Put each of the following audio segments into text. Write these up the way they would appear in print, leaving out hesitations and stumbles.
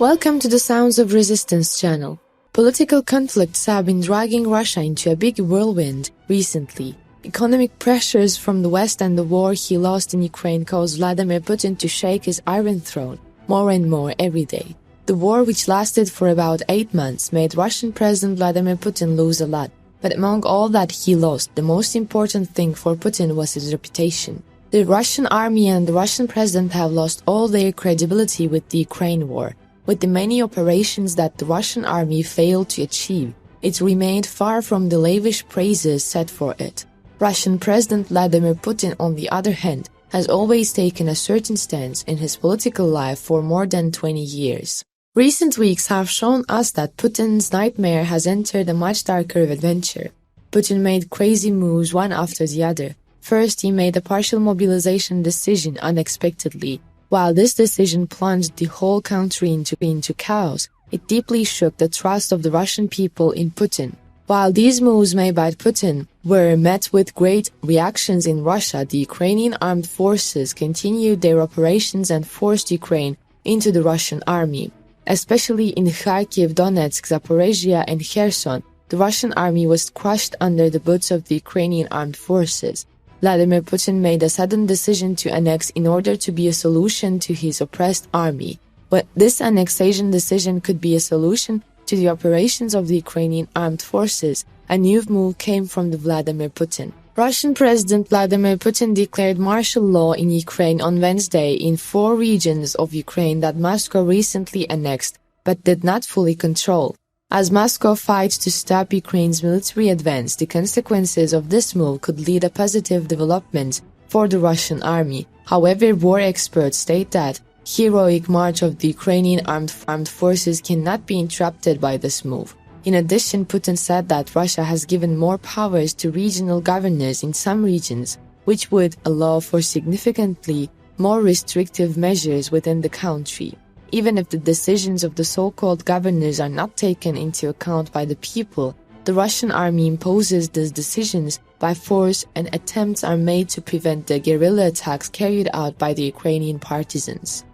Welcome to the Sounds of Resistance channel. Political conflicts have been dragging Russia into a big whirlwind recently. Economic pressures from the West and the war he lost in Ukraine caused Vladimir Putin to shake his iron throne more and more every day. The war, which lasted for about 8 months, made Russian President Vladimir Putin lose a lot. But among all that he lost, the most important thing for Putin was his reputation. The Russian army and the Russian president have lost all their credibility with the Ukraine war. With the many operations that the Russian army failed to achieve, it remained far from the lavish praises set for it. Russian President Vladimir Putin, on the other hand, has always taken a certain stance in his political life for more than 20 years. Recent weeks have shown us that Putin's nightmare has entered a much darker adventure. Putin made crazy moves one after the other. First, he made a partial mobilization decision unexpectedly. While this decision plunged the whole country into chaos, it deeply shook the trust of the Russian people in Putin. While these moves made by Putin were met with great reactions in Russia, the Ukrainian armed forces continued their operations and forced Ukraine into the Russian army. Especially in Kharkiv, Donetsk, Zaporizhia, and Kherson, the Russian army was crushed under the boots of the Ukrainian armed forces. Vladimir Putin made a sudden decision to annex in order to be a solution to his oppressed army. But this annexation decision could be a solution to the operations of the Ukrainian armed forces. A new move came from Vladimir Putin. Russian President Vladimir Putin declared martial law in Ukraine on Wednesday in 4 regions of Ukraine that Moscow recently annexed, but did not fully control. As Moscow fights to stop Ukraine's military advance, the consequences of this move could lead a positive development for the Russian army. However, war experts state that heroic march of the Ukrainian armed forces cannot be interrupted by this move. In addition, Putin said that Russia has given more powers to regional governors in some regions, which would allow for significantly more restrictive measures within the country. Even if the decisions of the so-called governors are not taken into account by the people, the Russian army imposes these decisions by force, and attempts are made to prevent the guerrilla attacks carried out by the Ukrainian partisans.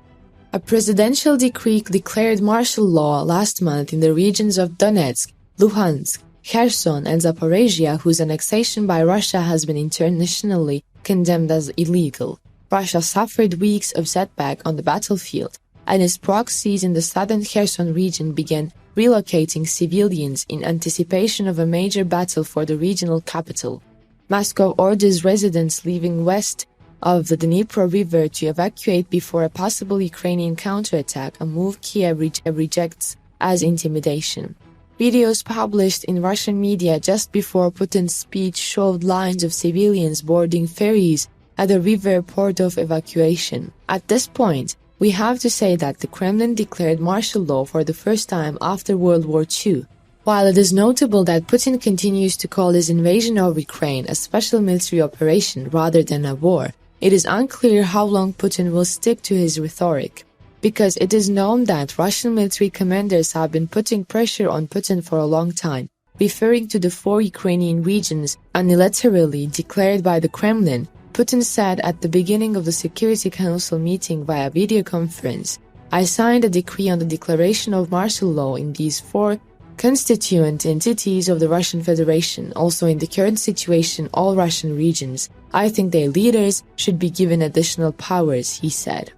A presidential decree declared martial law last month in the regions of Donetsk, Luhansk, Kherson, and Zaporizhia, whose annexation by Russia has been internationally condemned as illegal. Russia suffered weeks of setback on the battlefield, and its proxies in the southern Kherson region began relocating civilians in anticipation of a major battle for the regional capital. Moscow orders residents living west of the Dnipro River to evacuate before a possible Ukrainian counterattack, a move Kiev rejects as intimidation. Videos published in Russian media just before Putin's speech showed lines of civilians boarding ferries at the river port of evacuation. At this point, we have to say that the Kremlin declared martial law for the first time after World War II. While it is notable that Putin continues to call his invasion of Ukraine a special military operation rather than a war, it is unclear how long Putin will stick to his rhetoric, because it is known that Russian military commanders have been putting pressure on Putin for a long time, referring to the 4 Ukrainian regions unilaterally declared by the Kremlin. Putin said at the beginning of the Security Council meeting via video conference, "I signed a decree on the declaration of martial law in these 4 constituent entities of the Russian Federation. Also, in the current situation, all Russian regions, I think their leaders should be given additional powers," he said.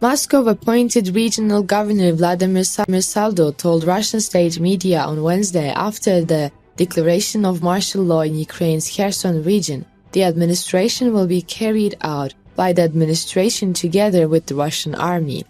Moscow appointed regional governor Vladimir Saldo told Russian state media on Wednesday after the declaration of martial law in Ukraine's Kherson region, the administration will be carried out by the administration together with the Russian army.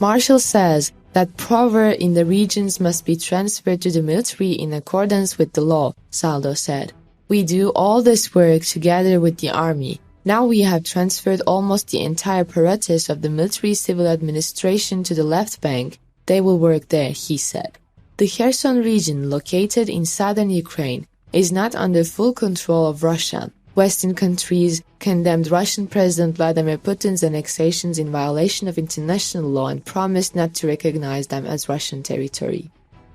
Marshall says that power in the regions must be transferred to the military in accordance with the law, Saldo said. "We do all this work together with the army. Now we have transferred almost the entire apparatus of the military-civil administration to the left bank. They will work there," he said. The Kherson region, located in southern Ukraine, is not under full control of Russia. Western countries condemned Russian President Vladimir Putin's annexations in violation of international law and promised not to recognize them as Russian territory.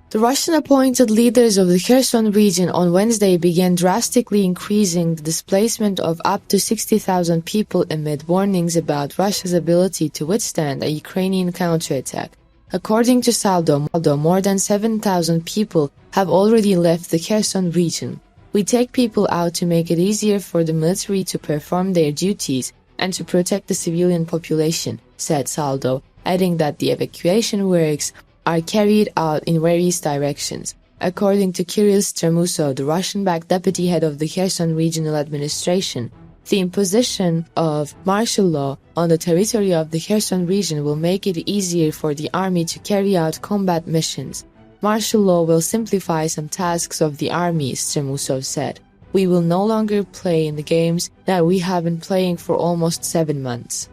The Russian-appointed leaders of the Kherson region on Wednesday began drastically increasing the displacement of up to 60,000 people amid warnings about Russia's ability to withstand a Ukrainian counterattack. According to Saldo, more than 7,000 people have already left the Kherson region. We take people out to make it easier for the military to perform their duties and to protect the civilian population, said Saldo, adding that the evacuation works are carried out in various directions. According to Kirill Stremusov, the Russian-backed deputy head of the Kherson Regional Administration, the imposition of martial law on the territory of the Kherson region will make it easier for the army to carry out combat missions. Martial law will simplify some tasks of the army, Stremusov said. We will no longer play in the games that we have been playing for almost 7 months.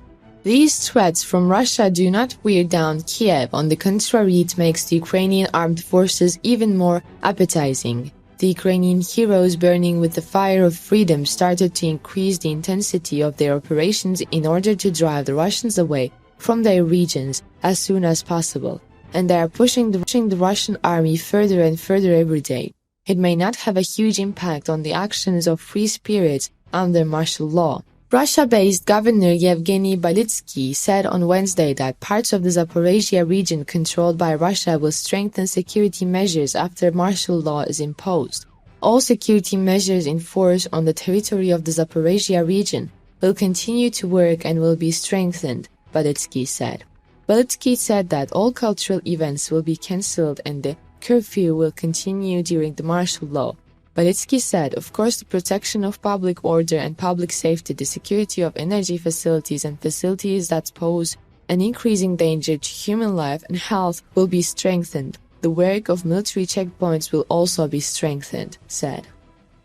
These threats from Russia do not wear down Kiev. On the contrary, it makes the Ukrainian armed forces even more appetizing. The Ukrainian heroes, burning with the fire of freedom, started to increase the intensity of their operations in order to drive the Russians away from their regions as soon as possible. And they are pushing the Russian army further and further every day. It may not have a huge impact on the actions of free spirits under martial law. Russia-based Governor Yevgeny Balitsky said on Wednesday that parts of the Zaporizhia region controlled by Russia will strengthen security measures after martial law is imposed. All security measures in force on the territory of the Zaporizhia region will continue to work and will be strengthened, Balitsky said. Balitsky said that all cultural events will be cancelled and the curfew will continue during the martial law. Balitsky said, of course, the protection of public order and public safety, the security of energy facilities and facilities that pose an increasing danger to human life and health will be strengthened. The work of military checkpoints will also be strengthened, said.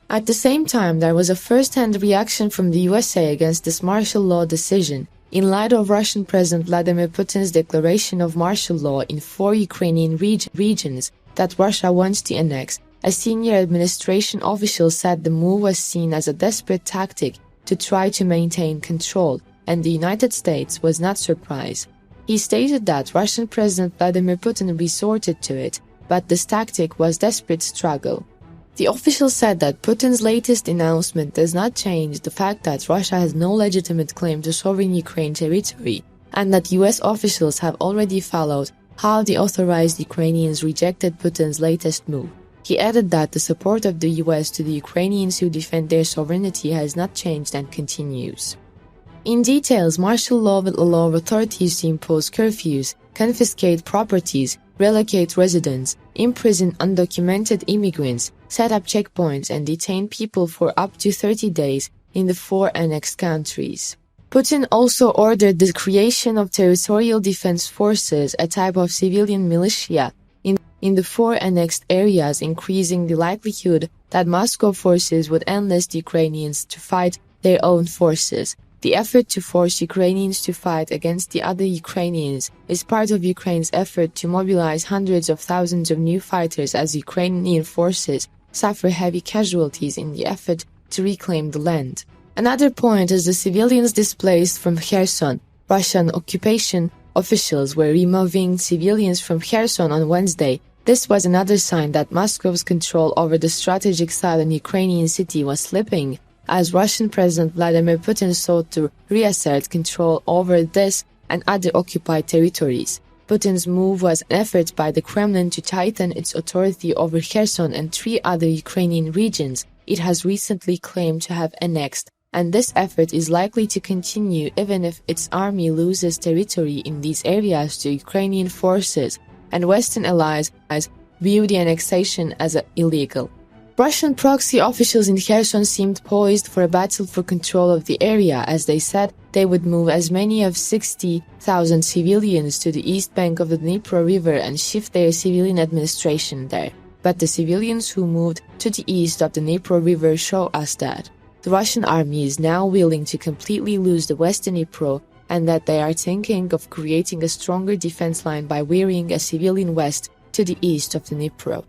At the same time, there was a first-hand reaction from the USA against this martial law decision, in light of Russian President Vladimir Putin's declaration of martial law in 4 Ukrainian regions that Russia wants to annex. A senior administration official said the move was seen as a desperate tactic to try to maintain control, and the United States was not surprised. He stated that Russian President Vladimir Putin resorted to it, but this tactic was desperate struggle. The official said that Putin's latest announcement does not change the fact that Russia has no legitimate claim to sovereign Ukraine territory, and that US officials have already followed how the authorized Ukrainians rejected Putin's latest move. He added that the support of the US to the Ukrainians who defend their sovereignty has not changed and continues. In details, martial law will allow authorities to impose curfews, confiscate properties, relocate residents, imprison undocumented immigrants, set up checkpoints and detain people for up to 30 days in the 4 annexed countries. Putin also ordered the creation of territorial defense forces, a type of civilian militia, in the 4 annexed areas, increasing the likelihood that Moscow forces would enlist Ukrainians to fight their own forces. The effort to force Ukrainians to fight against the other Ukrainians is part of Ukraine's effort to mobilize hundreds of thousands of new fighters as Ukrainian forces suffer heavy casualties in the effort to reclaim the land. Another point is the civilians displaced from Kherson. Russian occupation officials were removing civilians from Kherson on Wednesday. This was another sign that Moscow's control over the strategic southern Ukrainian city was slipping, as Russian President Vladimir Putin sought to reassert control over this and other occupied territories. Putin's move was an effort by the Kremlin to tighten its authority over Kherson and 3 other Ukrainian regions it has recently claimed to have annexed, and this effort is likely to continue even if its army loses territory in these areas to Ukrainian forces, and Western allies view the annexation as illegal. Russian proxy officials in Kherson seemed poised for a battle for control of the area, as they said they would move as many as 60,000 civilians to the east bank of the Dnipro River and shift their civilian administration there. But the civilians who moved to the east of the Dnipro River show us that the Russian army is now willing to completely lose the western Dnipro, and that they are thinking of creating a stronger defense line by wearing a civilian west to the east of the Dnipro.